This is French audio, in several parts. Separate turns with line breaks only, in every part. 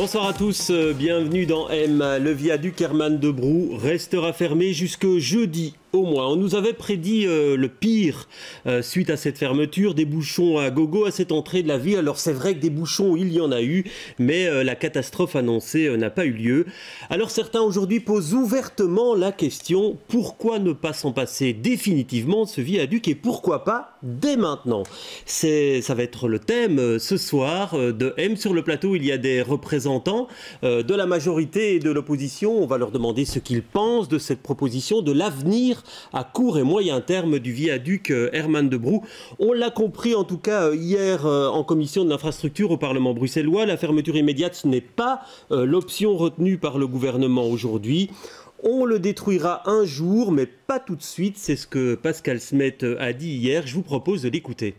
Bonsoir à tous, bienvenue dans M. Le viaduc Herman Debroux restera fermé jusque jeudi au moins. On nous avait prédit le pire suite à cette fermeture, des bouchons à gogo à cette entrée de la ville. Alors c'est vrai que des bouchons, il y en a eu, mais la catastrophe annoncée n'a pas eu lieu. Alors certains aujourd'hui posent ouvertement la question, pourquoi ne pas s'en passer définitivement de ce viaduc et pourquoi pas dès maintenant? Ça va être le thème ce soir de M. Sur le plateau, il y a des représentants de la majorité et de l'opposition. On va leur demander ce qu'ils pensent de cette proposition, de l'avenir à court et moyen terme du viaduc Herman Debroux. On l'a compris en tout cas hier en commission de l'infrastructure au Parlement bruxellois, la fermeture immédiate ce n'est pas l'option retenue par le gouvernement aujourd'hui. On le détruira un jour, mais pas tout de suite, c'est ce que Pascal Smet a dit hier. Je vous propose de l'écouter.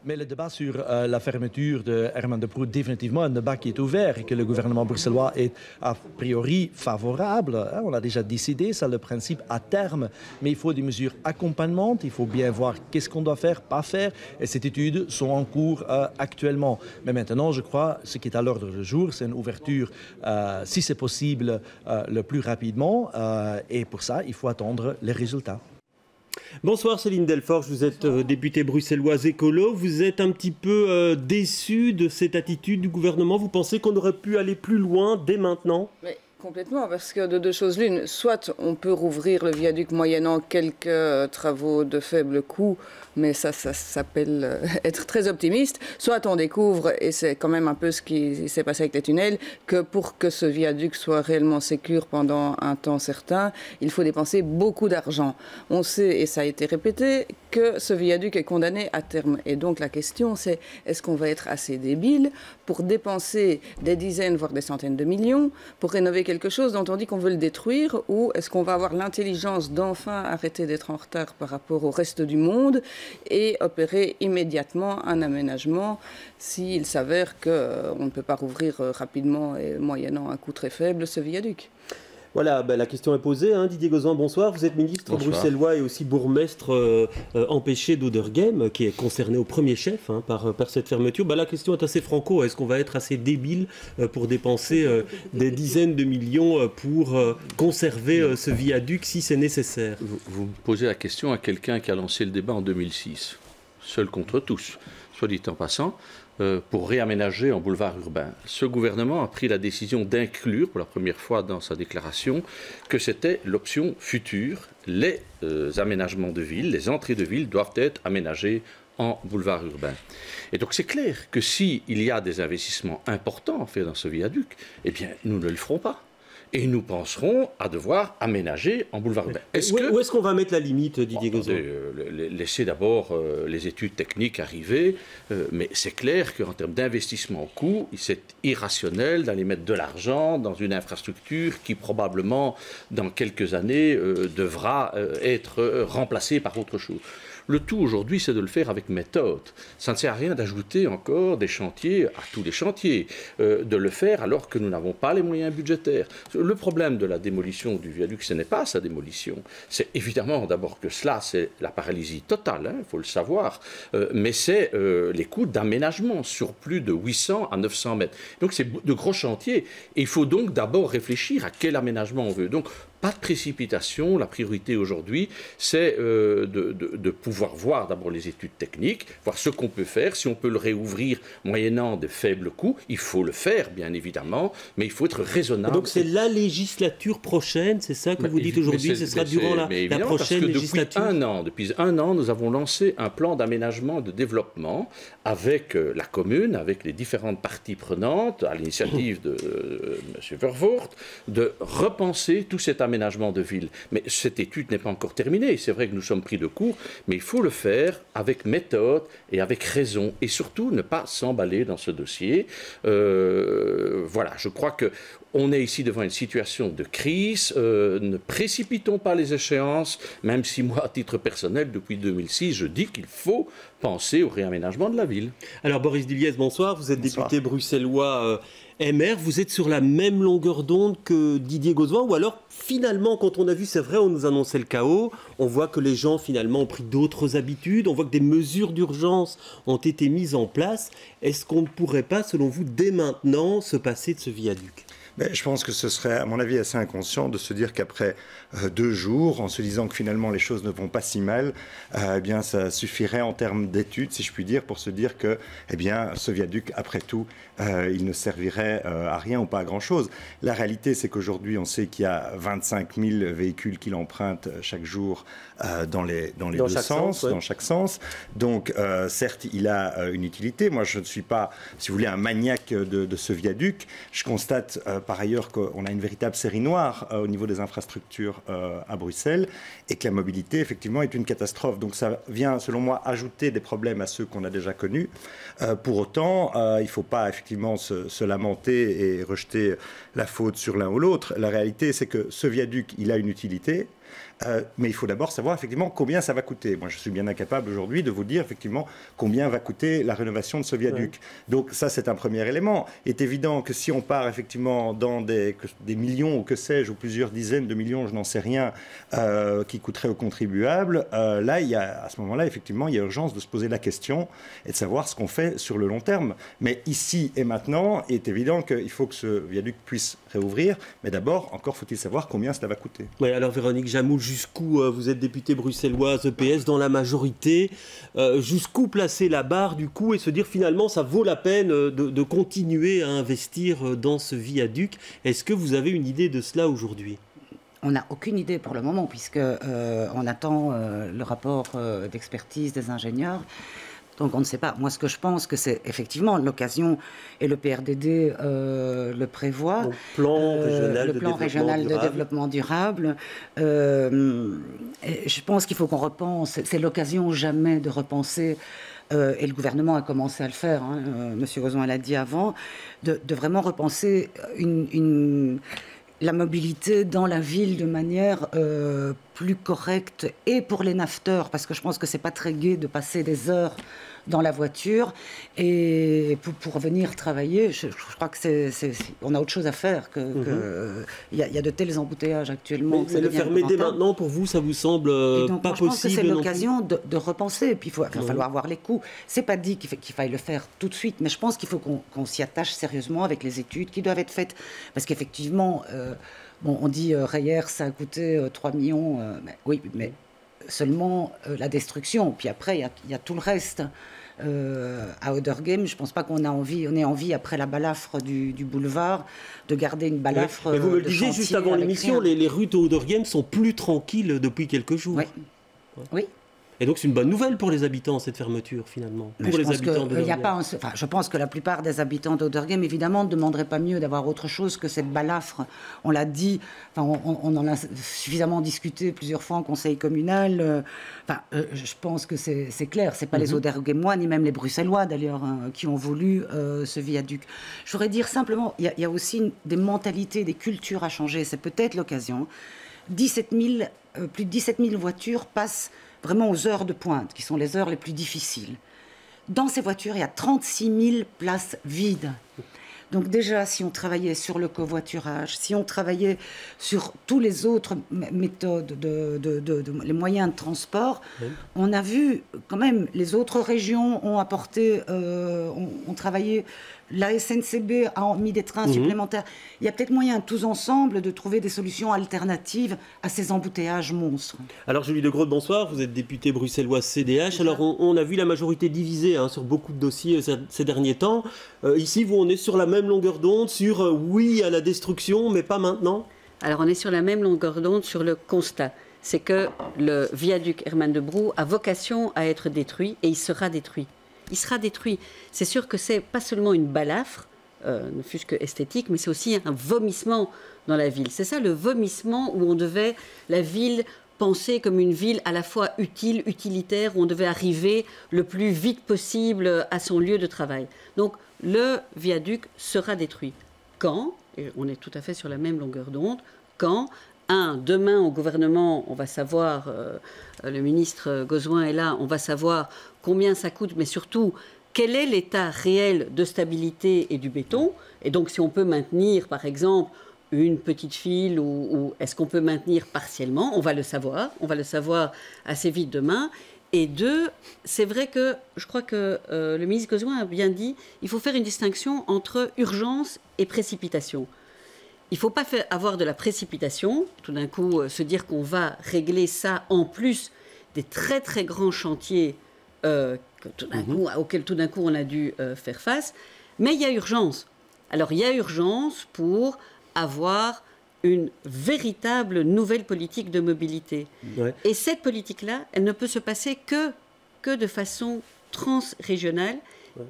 Mais le débat sur la fermeture de Herman Debroux, définitivement un débat qui est ouvert et que le gouvernement bruxellois est a priori favorable. On a déjà décidé, c'est le principe à terme. Mais il faut des mesures accompagnantes, il faut bien voir qu'est-ce qu'on doit faire, pas faire. Et ces études sont en cours actuellement. Mais maintenant, je crois, ce qui est à l'ordre du jour, c'est une ouverture, si c'est possible, le plus rapidement. Et pour ça, il faut attendre les résultats.
Bonsoir Céline Delforge, vous êtes députée bruxelloise écolo. Vous êtes un petit peu déçue de cette attitude du gouvernement. Vous pensez qu'on aurait pu aller plus loin dès maintenant ?
Mais complètement, parce que de deux choses l'une, soit on peut rouvrir le viaduc moyennant quelques travaux de faible coût, mais ça s'appelle être très optimiste, soit on découvre, et c'est quand même un peu ce qui s'est passé avec les tunnels, que pour que ce viaduc soit réellement sécure pendant un temps certain, il faut dépenser beaucoup d'argent. On sait, et ça a été répété, que ce viaduc est condamné à terme. Et donc la question c'est, est-ce qu'on va être assez débile pour dépenser des dizaines, voire des centaines de millions, pour rénover quelque chose dont on dit qu'on veut le détruire, ou est-ce qu'on va avoir l'intelligence d'enfin arrêter d'être en retard par rapport au reste du monde et opérer immédiatement un aménagement s'il s'avère qu'on ne peut pas rouvrir rapidement et moyennant un coût très faible ce viaduc.
Voilà, la question est posée. Didier Gozan, bonsoir. Vous êtes ministre bruxellois et aussi bourgmestre empêché d'Oderghem, qui est concerné au premier chef par cette fermeture. La question est assez franco. Est-ce qu'on va être assez débile pour dépenser des dizaines de millions pour conserver ce viaduc si c'est nécessaire?
Vous me posez la question à quelqu'un qui a lancé le débat en 2006, seul contre tous, soit dit en passant. Pour réaménager en boulevard urbain. Ce gouvernement a pris la décision d'inclure pour la première fois dans sa déclaration que c'était l'option future. Les aménagements de ville, les entrées de ville doivent être aménagées en boulevard urbain. Et donc c'est clair que s'il y a des investissements importants à faire dans ce viaduc, eh bien nous ne le ferons pas. Et nous penserons à devoir aménager en boulevard urbain.
Où est-ce qu'on va mettre la limite, Didier Gozan?
Laissez d'abord les études techniques arriver, mais c'est clair qu'en termes d'investissement au coût, c'est irrationnel d'aller mettre de l'argent dans une infrastructure qui probablement, dans quelques années, devra être remplacée par autre chose. Le tout aujourd'hui, c'est de le faire avec méthode. Ça ne sert à rien d'ajouter encore des chantiers à tous les chantiers, de le faire alors que nous n'avons pas les moyens budgétaires. Le problème de la démolition du viaduc, ce n'est pas sa démolition. C'est évidemment d'abord que cela, c'est la paralysie totale, il faut le savoir, mais c'est les coûts d'aménagement sur plus de 800 à 900 mètres. Donc c'est de gros chantiers. Et il faut donc d'abord réfléchir à quel aménagement on veut. Donc, pas de précipitation. La priorité aujourd'hui, c'est de pouvoir voir d'abord les études techniques, voir ce qu'on peut faire. Si on peut le réouvrir moyennant de faibles coûts, il faut le faire, bien évidemment, mais il faut être raisonnable.
Donc c'est la législature prochaine, c'est ça que vous dites aujourd'hui? Ce sera durant la prochaine législature?
Depuis un an, nous avons lancé un plan d'aménagement, de développement avec la commune, avec les différentes parties prenantes, à l'initiative de M. Vervoort, de repenser tout cet aménagement de ville. Mais cette étude n'est pas encore terminée. C'est vrai que nous sommes pris de court, mais il faut le faire avec méthode et avec raison. Et surtout, ne pas s'emballer dans ce dossier. Voilà, je crois que on est ici devant une situation de crise. Ne précipitons pas les échéances, même si moi, à titre personnel, depuis 2006, je dis qu'il faut penser au réaménagement de la ville.
Alors Boris Diliès, bonsoir. Vous êtes
Bonsoir.
député bruxellois MR. Vous êtes sur la même longueur d'onde que Didier Gauzoin, ou alors finalement, quand on a vu, c'est vrai, on nous annonçait le chaos, on voit que les gens finalement ont pris d'autres habitudes, on voit que des mesures d'urgence ont été mises en place. Est-ce qu'on ne pourrait pas, selon vous, dès maintenant, se passer de ce viaduc ?
Mais je pense que ce serait, à mon avis, assez inconscient de se dire qu'après 2 jours, en se disant que finalement les choses ne vont pas si mal, eh bien, ça suffirait en termes d'études, si je puis dire, pour se dire que, eh bien, ce viaduc, après tout, il ne servirait à rien ou pas à grand-chose. La réalité, c'est qu'aujourd'hui, on sait qu'il y a 25 000 véhicules qui l'empruntent chaque jour dans les deux sens, dans chaque sens. Donc, certes, il a une utilité. Moi, je ne suis pas, si vous voulez, un maniaque de ce viaduc. Je constate par ailleurs qu'on a une véritable série noire au niveau des infrastructures à Bruxelles et que la mobilité, effectivement, est une catastrophe. Donc ça vient, selon moi, ajouter des problèmes à ceux qu'on a déjà connus. Pour autant, il ne faut pas, effectivement, se lamenter et rejeter la faute sur l'un ou l'autre. La réalité, c'est que ce viaduc, il a une utilité. Mais il faut d'abord savoir effectivement combien ça va coûter. Moi, je suis bien incapable aujourd'hui de vous dire effectivement combien va coûter la rénovation de ce viaduc. Ouais. Donc ça, c'est un premier élément. Il est évident que si on part effectivement dans des millions ou que sais-je, ou plusieurs dizaines de millions, je n'en sais rien, qui coûteraient aux contribuables, là, à ce moment-là, effectivement, il y a urgence de se poser la question et de savoir ce qu'on fait sur le long terme. Mais ici et maintenant, il est évident qu'il faut que ce viaduc puisse réouvrir. Mais d'abord, encore faut-il savoir combien cela va coûter.
Oui, alors Véronique Jamoul, jusqu'où vous êtes députée bruxelloise EPS dans la majorité, jusqu'où placer la barre du coup et se dire finalement ça vaut la peine de continuer à investir dans ce viaduc. Est-ce que vous avez une idée de cela aujourd'hui ?
On n'a aucune idée pour le moment puisque on attend le rapport d'expertise des ingénieurs. Donc on ne sait pas. Moi, ce que je pense que c'est effectivement l'occasion, et le PRDD le prévoit,
donc, le plan régional de
développement durable. Je pense qu'il faut qu'on repense, c'est l'occasion jamais de repenser, et le gouvernement a commencé à le faire, hein, Monsieur Gauzoin l'a dit avant, de vraiment repenser la mobilité dans la ville de manière plus correcte, et pour les naveteurs, parce que je pense que c'est pas très gai de passer des heures dans la voiture et pour venir travailler. Je crois que on a autre chose à faire il y a de tels embouteillages actuellement.
Mais le fermer dès maintenant, pour vous, ça vous semble
donc,
pas
moi, je pense
possible?
Que c'est l'occasion de repenser. Et puis il va falloir voir les coûts. C'est pas dit qu'il faille le faire tout de suite, mais je pense qu'il faut qu'on s'y attache sérieusement avec les études qui doivent être faites, parce qu'effectivement, on dit Reyer, ça a coûté 3 millions. Oui, mais seulement la destruction. Puis après, il y a tout le reste. À Oudergem, je ne pense pas qu'on ait envie, après la balafre du boulevard, de garder une balafre.
Mais vous me le disiez juste avant l'émission, les rues de Oudergem sont plus tranquilles depuis quelques jours.
Oui. Oui.
Et donc c'est une bonne nouvelle pour les habitants, cette fermeture, finalement. Pour les habitants d'Oudergem.
Je pense que la plupart des habitants d'Oudergem, évidemment, ne demanderaient pas mieux d'avoir autre chose que cette balafre. On l'a dit, on en a suffisamment discuté plusieurs fois en conseil communal. Je pense que c'est clair. Ce n'est pas les Oudergemois, ni même les Bruxellois, d'ailleurs, qui ont voulu ce viaduc. Je voudrais dire simplement, il y a aussi des mentalités, des cultures à changer. C'est peut-être l'occasion. Plus de 17 000 voitures passent vraiment aux heures de pointe, qui sont les heures les plus difficiles. Dans ces voitures, il y a 36 000 places vides. Donc déjà, si on travaillait sur le covoiturage, si on travaillait sur tous les autres méthodes, les moyens de transport, on a vu quand même, les autres régions ont apporté, ont travaillé, la SNCB a mis des trains supplémentaires. Il y a peut-être moyen, tous ensemble, de trouver des solutions alternatives à ces embouteillages monstres.
Alors Julie De Groot, bonsoir, vous êtes députée bruxelloise CDH. Alors on a vu la majorité divisée sur beaucoup de dossiers ces derniers temps. Ici, on est sur la même longueur d'onde sur oui à la destruction, mais pas maintenant.
Alors on est sur la même longueur d'onde sur le constat. C'est que le viaduc Herman de Brou a vocation à être détruit, et il sera détruit. Il sera détruit. C'est sûr que c'est pas seulement une balafre, ne fût-ce que esthétique, mais c'est aussi un vomissement dans la ville. C'est ça, le vomissement où on devait, la ville, penser comme une ville à la fois utile, utilitaire, où on devait arriver le plus vite possible à son lieu de travail. Donc le viaduc sera détruit. quand, et on est tout à fait sur la même longueur d'onde, quand, demain au gouvernement, on va savoir, le ministre Gozouin est là, on va savoir combien ça coûte, mais surtout, quel est l'état réel de stabilité et du béton. Et donc, si on peut maintenir, par exemple, une petite file ou est-ce qu'on peut maintenir partiellement, on va le savoir assez vite demain. Et deux, c'est vrai que, je crois que le ministre Gozouin a bien dit, il faut faire une distinction entre urgence et précipitation. Il ne faut pas avoir de la précipitation, tout d'un coup se dire qu'on va régler ça en plus des très très grands chantiers auxquels tout d'un coup on a dû faire face. Mais il y a urgence. Alors il y a urgence pour avoir une véritable nouvelle politique de mobilité. Ouais. Et cette politique-là, elle ne peut se passer que de façon transrégionale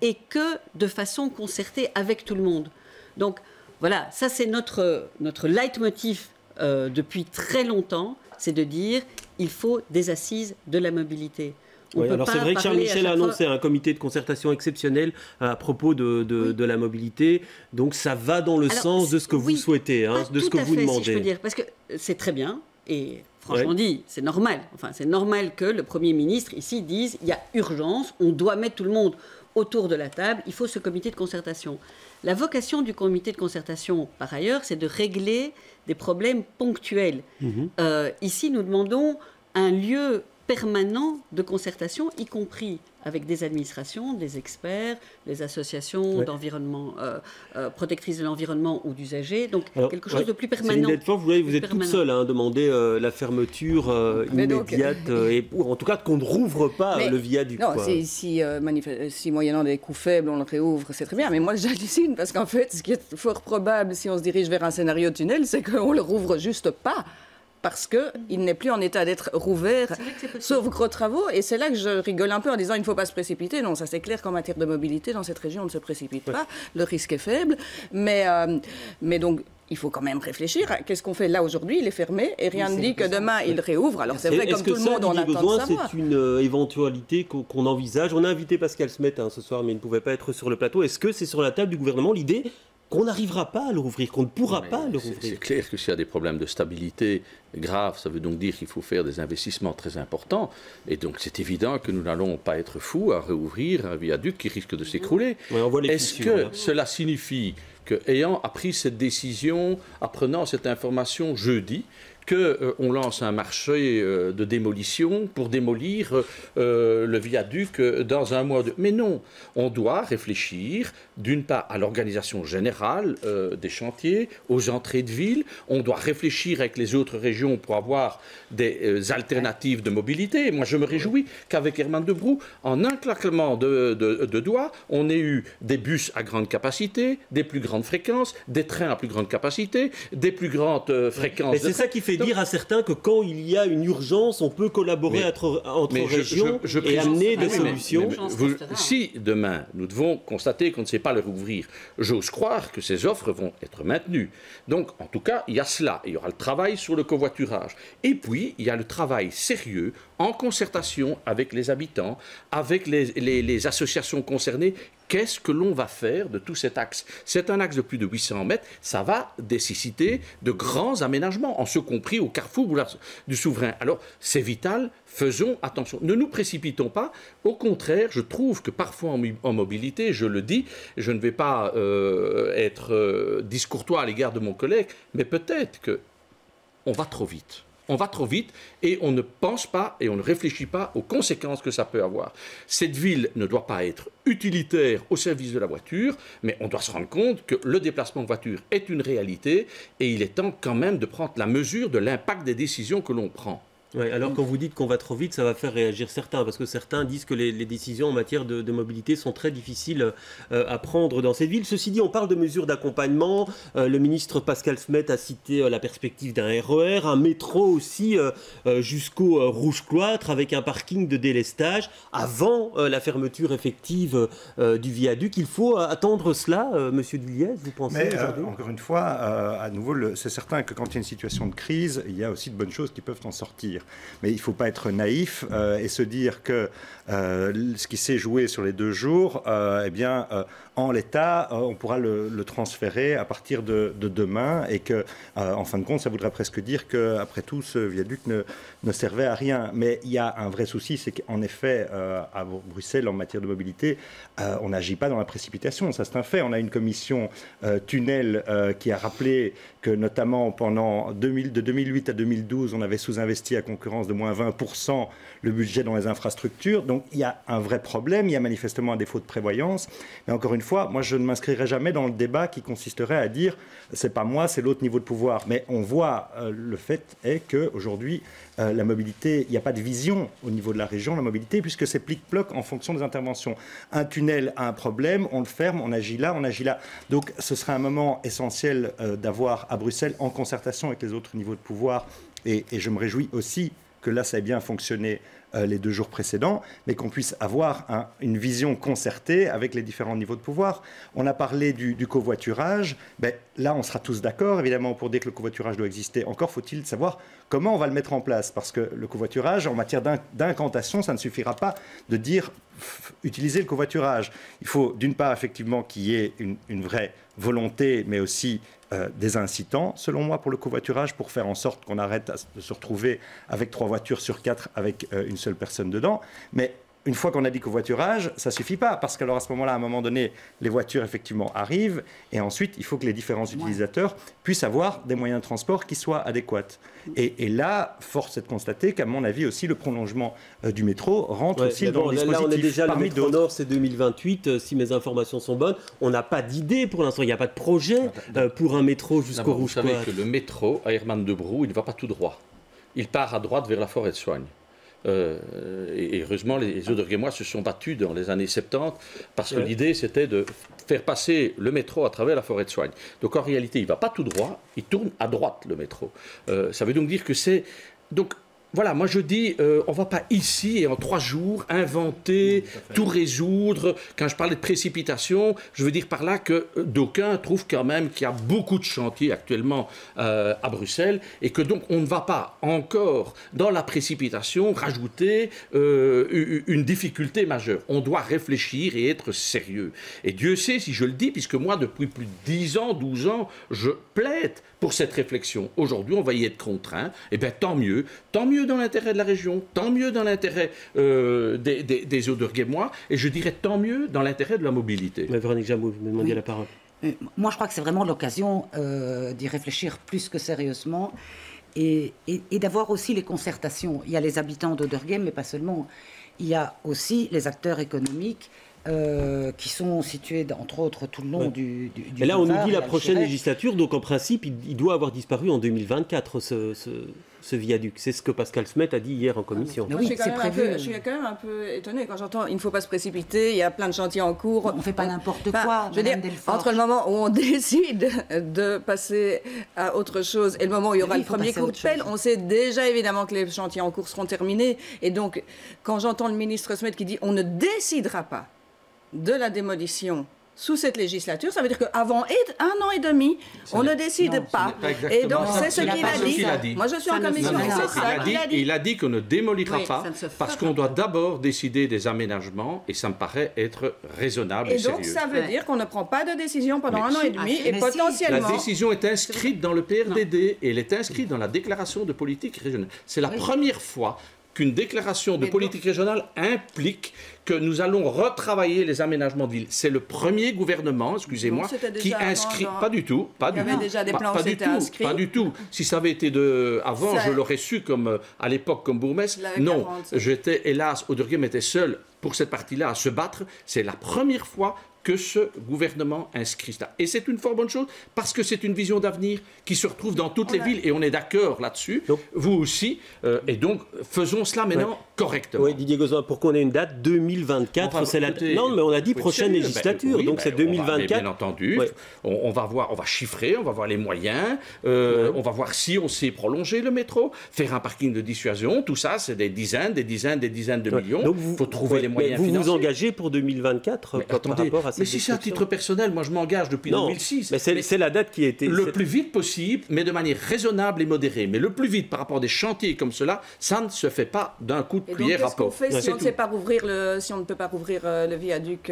et que de façon concertée avec tout le monde. Donc voilà, ça c'est notre leitmotiv depuis très longtemps, c'est de dire il faut des assises de la mobilité.
Oui, alors c'est vrai que Charles Michel a annoncé un comité de concertation exceptionnel à propos de la mobilité, donc ça va dans le sens de ce que vous souhaitez, de ce que vous demandez.
Si je peux dire, parce que c'est très bien, et franchement dit, c'est normal. Enfin, c'est normal que le Premier ministre ici dise il y a urgence, on doit mettre tout le monde autour de la table, il faut ce comité de concertation. La vocation du comité de concertation, par ailleurs, c'est de régler des problèmes ponctuels. Ici, nous demandons un lieu permanent de concertation, y compris avec des administrations, des experts, des associations d'environnement, protectrices de l'environnement ou d'usagers. Donc, quelque chose de plus permanent.
Vous êtes toute seule à demander la fermeture immédiate, et en tout cas qu'on ne rouvre pas le viaduc.
Non, si moyennant des coûts faibles, on le réouvre, c'est très bien. Mais moi, j'hallucine parce qu'en fait, ce qui est fort probable, si on se dirige vers un scénario tunnel, c'est qu'on ne le rouvre juste pas. Parce qu'il n'est plus en état d'être rouvert, sauf gros travaux. Et c'est là que je rigole un peu en disant il ne faut pas se précipiter. Non, ça c'est clair qu'en matière de mobilité, dans cette région, on ne se précipite pas. Le risque est faible. Mais donc, il faut quand même réfléchir. Qu'est-ce qu'on fait là aujourd'hui? Il est fermé et rien ne dit que demain il réouvre. Alors c'est vrai, comme tout le monde, on attend de savoir.
C'est une éventualité qu'on envisage. On a invité Pascal Smet ce soir, mais il ne pouvait pas être sur le plateau. Est-ce que c'est sur la table du gouvernement l'idée qu'on n'arrivera pas à le rouvrir, qu'on ne pourra pas le rouvrir?
C'est clair que s'il y a des problèmes de stabilité graves, ça veut donc dire qu'il faut faire des investissements très importants. Et donc c'est évident que nous n'allons pas être fous à rouvrir un viaduc qui risque de s'écrouler. Est-ce que cela signifie qu'ayant appris cette décision, apprenant cette information jeudi, qu'on lance un marché de démolition pour démolir le viaduc dans un mois. Mais non, on doit réfléchir d'une part à l'organisation générale des chantiers, aux entrées de ville. On doit réfléchir avec les autres régions pour avoir des alternatives de mobilité. Moi, je me réjouis qu'avec Herman de Broe, en un claquement de doigts, on ait eu des bus à grande capacité, des plus grandes fréquences, des trains à plus grande capacité, des plus grandes fréquences.
Et c'est ça qui fait dire à certains que quand il y a une urgence, on peut collaborer entre régions et amener des solutions.
Si demain, nous devons constater qu'on ne sait pas le rouvrir, j'ose croire que ces offres vont être maintenues. Donc, en tout cas, il y a cela. Il y aura le travail sur le covoiturage. Et puis, il y a le travail sérieux en concertation avec les habitants, avec les associations concernées. Qu'est-ce que l'on va faire de tout cet axe? C'est un axe de plus de 800 mètres. Ça va nécessiter de grands aménagements, en ce compris au carrefour du Souverain. Alors, c'est vital. Faisons attention. Ne nous précipitons pas. Au contraire, je trouve que parfois en mobilité, je le dis, je ne vais pas être discourtois à l'égard de mon collègue, mais peut-être qu'on va trop vite. On va trop vite et on ne pense pas et on ne réfléchit pas aux conséquences que ça peut avoir. Cette ville ne doit pas être utilitaire au service de la voiture, mais on doit se rendre compte que le déplacement de voiture est une réalité et il est temps quand même de prendre la mesure de l'impact des décisions que l'on prend.
Ouais, alors quand vous dites qu'on va trop vite, ça va faire réagir certains, parce que certains disent que les décisions en matière de mobilité sont très difficiles à prendre dans cette ville. Ceci dit, on parle de mesures d'accompagnement. Le ministre Pascal Smet a cité la perspective d'un RER, un métro aussi jusqu'au Rouge-Cloître, avec un parking de délestage avant la fermeture effective du viaduc. Il faut attendre cela, Monsieur Dulliez, vous pensez?
Mais encore une fois, à nouveau, c'est certain que quand il y a une situation de crise, il y a aussi de bonnes choses qui peuvent en sortir. dire. Mais il ne faut pas être naïf et se dire que ce qui s'est joué sur les 2 jours, en l'état, on pourra le transférer à partir de demain et que, en fin de compte, ça voudrait presque dire qu'après tout, ce viaduc ne servait à rien. Mais il y a un vrai souci, c'est qu'en effet, à Bruxelles, en matière de mobilité, on n'agit pas dans la précipitation. Ça, c'est un fait. On a une commission tunnel qui a rappelé que, notamment, pendant de 2008 à 2012, on avait sous-investi à concurrence de moins 20% le budget dans les infrastructures. Donc, il y a un vrai problème. Il y a manifestement un défaut de prévoyance. Mais encore une fois, moi, je ne m'inscrirai jamais dans le débat qui consisterait à dire c'est pas moi, c'est l'autre niveau de pouvoir. Mais on voit, le fait est qu'aujourd'hui, la mobilité, il n'y a pas de vision au niveau de la région, la mobilité, puisque c'est plic-ploc en fonction des interventions. Un tunnel a un problème, on le ferme, on agit là, on agit là. Donc ce sera un moment essentiel d'avoir à Bruxelles, en concertation avec les autres niveaux de pouvoir, et je me réjouis aussi que là, ça ait bien fonctionné les 2 jours précédents, mais qu'on puisse avoir une vision concertée avec les différents niveaux de pouvoir. On a parlé du covoiturage. Là, on sera tous d'accord, évidemment, pour dire que le covoiturage doit exister. Encore faut-il savoir comment on va le mettre en place, parce que le covoiturage, en matière d'incantation, ça ne suffira pas de dire utiliser le covoiturage. Il faut, d'une part, effectivement, qu'il y ait une vraie volonté, mais aussi des incitants, selon moi, pour le covoiturage, pour faire en sorte qu'on arrête de se retrouver avec 3 voitures sur 4 avec une seule personne dedans. Mais une fois qu'on a dit covoiturage, ça ne suffit pas, parce qu'alors à ce moment-là, à un moment donné, les voitures effectivement arrivent, et ensuite, il faut que les différents utilisateurs puissent avoir des moyens de transport qui soient adéquats. Et là, force est de constater qu'à mon avis aussi, le prolongement du métro rentre aussi dans le dispositif.
Là, on est déjà, le métro Nord, c'est 2028, si mes informations sont bonnes. On n'a pas d'idée pour l'instant, il n'y a pas de projet pour un métro jusqu'au Rouge.
Vous savez que le métro à Herman de Brou, il ne va pas tout droit. Il part à droite vers la forêt de Soigne. Et heureusement, les Auderghemois se sont battus dans les années 70 parce que l'idée, c'était de faire passer le métro à travers la forêt de Soigne. Donc en réalité, il ne va pas tout droit, il tourne à droite, le métro. Ça veut donc dire que c'est... Donc, voilà, moi je dis, on ne va pas ici et en 3 jours inventer, tout résoudre. Quand je parlais de précipitation, je veux dire par là que d'aucuns trouvent quand même qu'il y a beaucoup de chantiers actuellement à Bruxelles et que donc on ne va pas encore dans la précipitation rajouter une difficulté majeure. On doit réfléchir et être sérieux. Et Dieu sait si je le dis, puisque moi depuis plus de 10 ans, 12 ans, je plaide pour cette réflexion. Aujourd'hui, on va y être contraint. Eh bien, tant mieux dans l'intérêt de la région, tant mieux dans l'intérêt des Auderghemois, et je dirais tant mieux dans l'intérêt de la mobilité.
Mais Véronique Jambou, vous me demandiez la parole.
Moi, je crois que c'est vraiment l'occasion d'y réfléchir plus que sérieusement et d'avoir aussi les concertations. Il y a les habitants d'Auderghem, mais pas seulement. Il y a aussi les acteurs économiques qui sont situés, entre autres, tout le long du
Et là, on nous dit la prochaine législature, donc en principe, il doit avoir disparu en 2024, ce viaduc. C'est ce que Pascal Smet a dit hier en commission.
Oui, c'est prévu. Je suis quand même un peu étonnée quand j'entends il ne faut pas se précipiter, il y a plein de chantiers en cours.
On ne fait pas n'importe quoi.
Je veux dire, entre le moment où on décide de passer à autre chose et le moment où il y aura le premier coup de pelle, on sait déjà évidemment que les chantiers en cours seront terminés. Et donc, quand j'entends le ministre Smet qui dit on ne décidera pas de la démolition sous cette législature, ça veut dire qu'avant 1 an et demi, on ne décide pas. Et donc, c'est ce qu'il a dit. Moi, je suis en commission, et c'est ça qu'il a dit.
Il a dit qu'on ne démolira pas, parce qu'on doit d'abord décider des aménagements, et ça me paraît être raisonnable et sérieux.
Et donc, ça veut dire qu'on ne prend pas de décision pendant 1 an et demi, et potentiellement...
La décision est inscrite dans le PRDD, et elle est inscrite dans la déclaration de politique régionale. C'est la première fois qu'une déclaration de politique régionale implique que nous allons retravailler les aménagements de ville. C'est le premier gouvernement, excusez-moi, qui inscrit... Pas du tout.
Il y avait déjà des plans qui étaient inscrits.
Pas du tout. Si ça avait été avant, je l'aurais su à l'époque comme bourgmestre. Non, j'étais, hélas, Auderghem était seul pour cette partie-là à se battre. C'est la première fois que ce gouvernement inscrit ça. Et c'est une fort bonne chose, parce que c'est une vision d'avenir qui se retrouve dans toutes les villes, et on est d'accord là-dessus, vous aussi, et donc faisons cela maintenant correctement.
Oui, Didier Gozin, pour qu'on ait une date, 2024,
Enfin,
c'est la...
écoutez,
Non, mais on a dit
faut être
prochaine
sérieux.
législature,
Oui,
donc c'est 2024.
Bien entendu,
Ouais.
on va voir, on va chiffrer, on va voir les moyens, on va voir si on sait prolonger le métro, faire un parking de dissuasion, tout ça, c'est des dizaines de millions.
Donc
Il faut trouver les moyens
vous
financiers.
vous engagez pour 2024 par rapport à cette
mais si c'est à titre personnel, moi je m'engage depuis
Non,
2006.
mais c'est la date qui a été...
Le plus vite possible, mais de manière raisonnable et modérée. Mais le plus vite par rapport à des chantiers comme cela, ça ne se fait pas d'un coup de
Et donc,
cuillère à
qu'est-ce qu'on
peau.
fait si on ne
tout.
sait pas rouvrir si on ne peut pas rouvrir le viaduc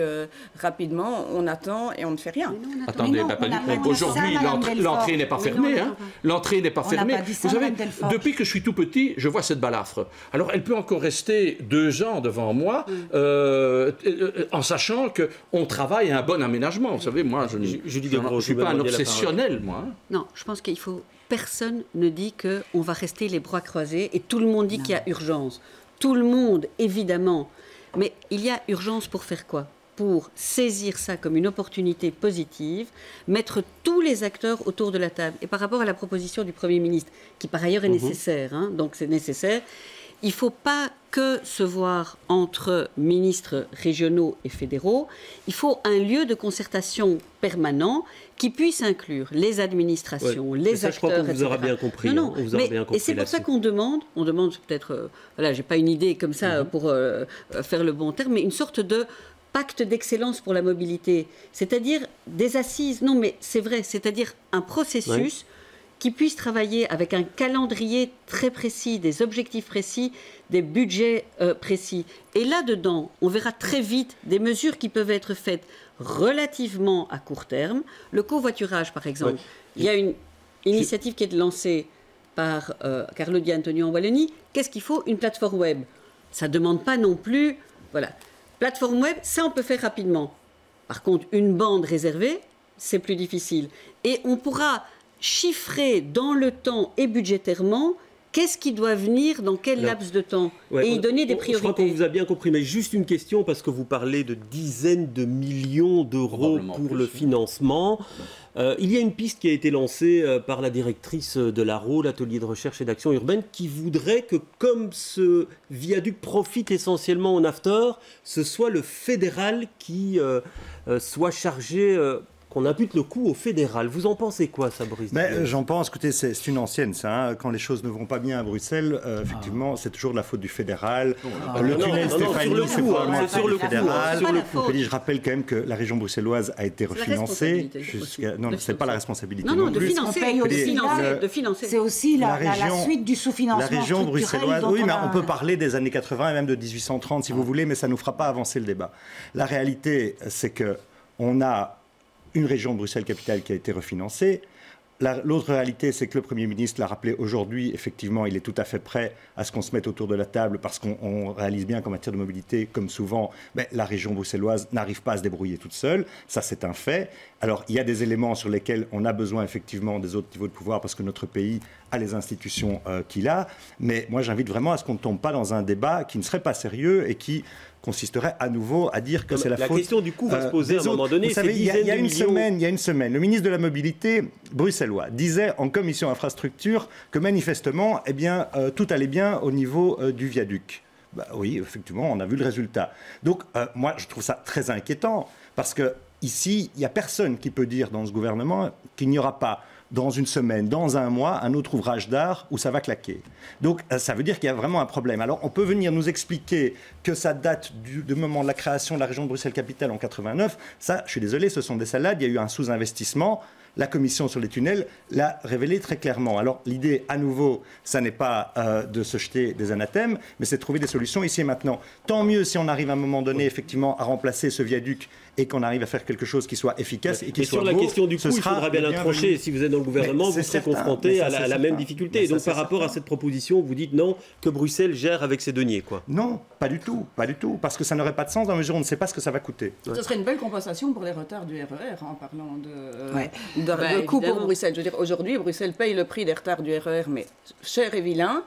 rapidement, on attend et on ne fait rien.
Attendez,
non,
pas
on
du
a
tout.
pas dit ça,
Aujourd'hui,
Madame Delfort.
l'entrée n'est pas fermée. Hein. L'entrée n'est pas
On n'a
fermée.
pas dit ça,
Vous savez,
Madame Delfort.
depuis que je suis tout petit, je vois cette balafre. Alors, elle peut encore rester 2 ans devant moi, en sachant qu'on travaille à un bon aménagement. Vous savez, moi, je ne suis pas un obsessionnel, moi. Hein.
Non, je pense qu'il faut... Personne ne dit qu'on va rester les bras croisés et tout le monde dit qu'il y a urgence. Tout le monde, évidemment. Mais il y a urgence pour faire quoi? Pour saisir ça comme une opportunité positive, mettre tous les acteurs autour de la table. Et par rapport à la proposition du Premier ministre, qui par ailleurs est nécessaire, hein, donc c'est nécessaire, il ne faut pas que se voir entre ministres régionaux et fédéraux. Il faut un lieu de concertation permanent qui puisse inclure les administrations, les acteurs,
je crois qu'on vous
etc.
aura bien compris.
Non,
On vous aura bien compris
et c'est pour ça
là-dessus.
qu'on demande peut-être, voilà, j'ai pas une idée comme ça pour faire le bon terme, mais une sorte de pacte d'excellence pour la mobilité, c'est-à-dire des assises, non mais c'est vrai, c'est-à-dire un processus qui puisse travailler avec un calendrier très précis, des objectifs précis, des budgets précis. Et là-dedans, on verra très vite des mesures qui peuvent être faites relativement à court terme. Le covoiturage, par exemple. Il y a une initiative qui est lancée par Carlo Di Antonio en Wallonie. Qu'est-ce qu'il faut? Une plateforme web. Ça ne demande pas non plus... Voilà. Plateforme web, ça on peut faire rapidement. Par contre, une bande réservée, c'est plus difficile. Et on pourra chiffrer dans le temps et budgétairement qu'est-ce qui doit venir dans quel laps de temps et y donner des priorités.
Je crois qu'on vous a bien compris, mais juste une question, parce que vous parlez de dizaines de millions d'euros pour le financement. Il y a une piste qui a été lancée par la directrice de l'ARO, l'atelier de recherche et d'action urbaine, qui voudrait que, comme ce viaduc profite essentiellement au after, ce soit le fédéral qui soit chargé... qu'on impute le coup au fédéral. Vous en pensez quoi, ça, Boris?
J'en pense, écoutez, c'est une ancienne, ça. Hein. Quand les choses ne vont pas bien à Bruxelles, effectivement, c'est toujours de la faute du fédéral. Le tunnel Stéphanie, c'est probablement la faute du fédéral. Je rappelle quand même que la région bruxelloise a été refinancée. Non, ce n'est pas la responsabilité.
Non, de
financer. C'est aussi la suite du sous-financement.
La région bruxelloise, oui, mais on peut
parler
parler des années 80 et même de 1830, si vous voulez, mais ça ne nous fera pas avancer le débat. La réalité, c'est qu'on a une région de Bruxelles-Capitale qui a été refinancée. L'autre réalité, c'est que le Premier ministre l'a rappelé aujourd'hui, effectivement, il est tout à fait prêt à ce qu'on se mette autour de la table parce qu'on réalise bien qu'en matière de mobilité, comme souvent, la région bruxelloise n'arrive pas à se débrouiller toute seule. Ça, c'est un fait. Alors, il y a des éléments sur lesquels on a besoin, effectivement, des autres niveaux de pouvoir parce que notre pays a les institutions qu'il a. Mais moi, j'invite vraiment à ce qu'on ne tombe pas dans un débat qui ne serait pas sérieux et qui consisterait à nouveau à dire que c'est la faute.
La question du coup va se poser à un moment donné.
Vous savez, il y a une semaine, le ministre de la Mobilité bruxellois disait en commission infrastructure que manifestement, tout allait bien au niveau du viaduc. Oui, effectivement, on a vu le résultat. Donc, moi, je trouve ça très inquiétant parce que ici, il n'y a personne qui peut dire dans ce gouvernement qu'il n'y aura pas dans une semaine, dans un mois, un autre ouvrage d'art où ça va claquer. Donc, ça veut dire qu'il y a vraiment un problème. Alors, on peut venir nous expliquer que ça date du moment de la création de la région de Bruxelles-Capitale en 89. Ça, je suis désolé, ce sont des salades. Il y a eu un sous-investissement. La commission sur les tunnels l'a révélé très clairement. Alors, l'idée, à nouveau, ça n'est pas de se jeter des anathèmes, mais c'est de trouver des solutions ici et maintenant. Tant mieux si on arrive à un moment donné, effectivement, à remplacer ce viaduc et qu'on arrive à faire quelque chose qui soit efficace et qui soit beau.
Sur la question du coût, il faudra bien la trancher. Si vous êtes dans le gouvernement, vous serez confronté à la même difficulté. Et donc, par rapport à cette proposition, vous dites non, que Bruxelles gère avec ses deniers, quoi.
Non, pas du tout, parce que ça n'aurait pas de sens dans la mesure où on ne sait pas ce que ça va coûter.
Ce serait une belle compensation pour les retards du RER, en parlant de coût pour Bruxelles. Je veux dire, aujourd'hui, Bruxelles paye le prix des retards du RER, mais cher et vilain.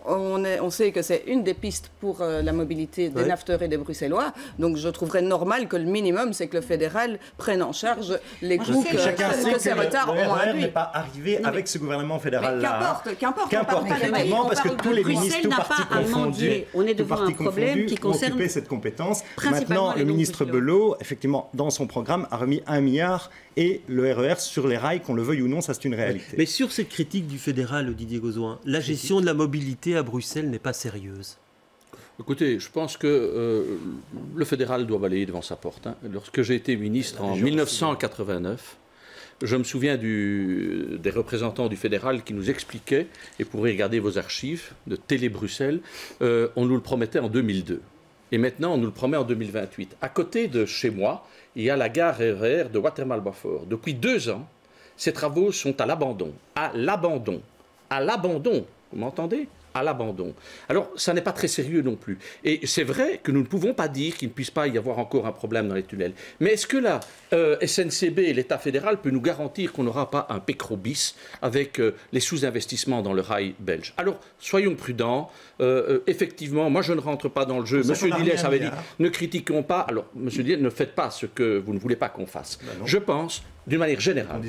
on sait que c'est une des pistes pour la mobilité des nafteurs et des Bruxellois. Donc je trouverais normal que le minimum, c'est que le fédéral prenne en charge les coûts que ces retards ont induits.
n'est pas arrivé avec ce gouvernement fédéral-là.
Qu'importe,
effectivement, parce que tous les ministres, tous partis confondus,
on est devant un problème qui concerne
occuper cette compétence. Maintenant, le ministre Belot, effectivement, dans son programme, a remis 1 milliard et le RER sur les rails, qu'on le veuille ou non, ça c'est une réalité.
Mais sur cette critique du fédéral, Didier Gauzoin, la gestion de la mobilité à Bruxelles n'est pas sérieuse.
Écoutez, je pense que le fédéral doit balayer devant sa porte. Lorsque j'ai été ministre en 1989, je me souviens des représentants du fédéral qui nous expliquaient, et pour regarder vos archives de Télé Bruxelles, on nous le promettait en 2002. Et maintenant, on nous le promet en 2028. À côté de chez moi, il y a la gare RER de Watermal-Beaufort. Depuis 2 ans, ces travaux sont à l'abandon. À l'abandon. À l'abandon. Vous m'entendez ? À l'abandon. Alors, ça n'est pas très sérieux non plus. Et c'est vrai que nous ne pouvons pas dire qu'il ne puisse pas y avoir encore un problème dans les tunnels. Mais est-ce que la SNCB et l'État fédéral peut nous garantir qu'on n'aura pas un pécro bis avec les sous-investissements dans le rail belge? Alors, soyons prudents. Effectivement, moi, je ne rentre pas dans le jeu. Monsieur Dillès avait dit, ne critiquons pas. Alors, Monsieur Dillès, ne faites pas ce que vous ne voulez pas qu'on fasse. Je pense, d'une manière générale,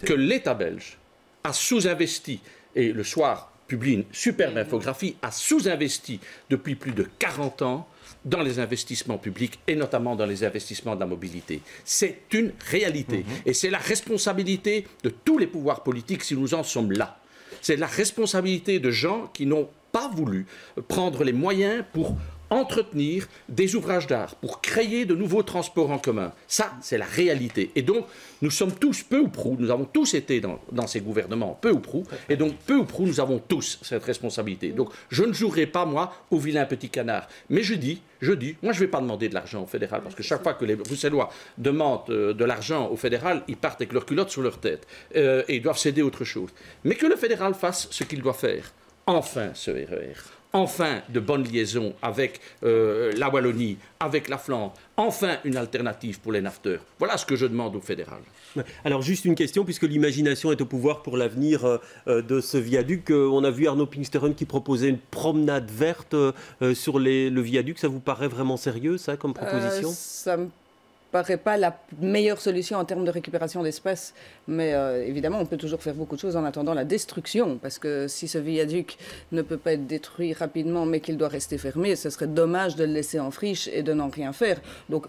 que l'État belge a sous-investi, et le soir publie une superbe infographie, a sous-investi depuis plus de 40 ans dans les investissements publics et notamment dans les investissements de la mobilité. C'est une réalité. Et c'est la responsabilité de tous les pouvoirs politiques si nous en sommes là. C'est la responsabilité de gens qui n'ont pas voulu prendre les moyens pour entretenir des ouvrages d'art, pour créer de nouveaux transports en commun. Ça, c'est la réalité. Et donc, nous sommes tous, peu ou prou, nous avons tous été dans ces gouvernements, peu ou prou, et donc, peu ou prou, nous avons tous cette responsabilité. Donc, je ne jouerai pas, moi, au vilain petit canard. Mais je dis, moi, je ne vais pas demander de l'argent au fédéral, parce que chaque fois que les Bruxellois demandent de l'argent au fédéral, ils partent avec leurs culottes sur leur tête, et ils doivent céder autre chose. Mais que le fédéral fasse ce qu'il doit faire. Enfin, ce RER. Enfin, de bonnes liaisons avec la Wallonie, avec la Flandre. Enfin, une alternative pour les nafteurs. Voilà ce que je demande au fédéral.
Alors, juste une question, puisque l'imagination est au pouvoir pour l'avenir de ce viaduc. On a vu Arnaud Pinksteren qui proposait une promenade verte sur le viaduc. Ça vous paraît vraiment sérieux, ça, comme proposition?
Ça me paraît pas la meilleure solution en termes de récupération d'espace, mais évidemment on peut toujours faire beaucoup de choses en attendant la destruction, parce que si ce viaduc ne peut pas être détruit rapidement mais qu'il doit rester fermé, ce serait dommage de le laisser en friche et de n'en rien faire. Donc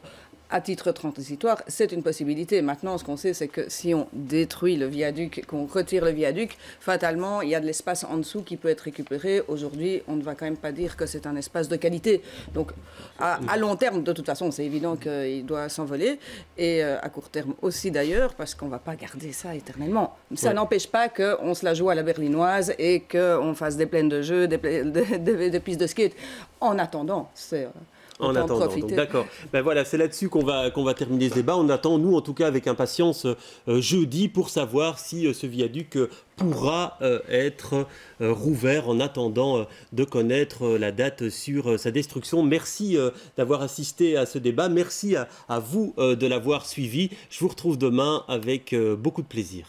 à titre transitoire, c'est une possibilité. Maintenant, ce qu'on sait, c'est que si on détruit le viaduc, qu'on retire le viaduc, fatalement, il y a de l'espace en dessous qui peut être récupéré. Aujourd'hui, on ne va quand même pas dire que c'est un espace de qualité. Donc, à long terme, de toute façon, c'est évident qu'il doit s'envoler. Et à court terme aussi, d'ailleurs, parce qu'on ne va pas garder ça éternellement. Ça n'empêche pas qu'on se la joue à la berlinoise et qu'on fasse des plaines de jeux, des pistes de skate. En attendant, c'est...
En attendant, d'accord. Ben voilà, c'est là-dessus qu'on va terminer ce débat. On attend, nous, en tout cas, avec impatience, jeudi, pour savoir si ce viaduc pourra être rouvert en attendant de connaître la date sur sa destruction. Merci d'avoir assisté à ce débat. Merci à vous de l'avoir suivi. Je vous retrouve demain avec beaucoup de plaisir.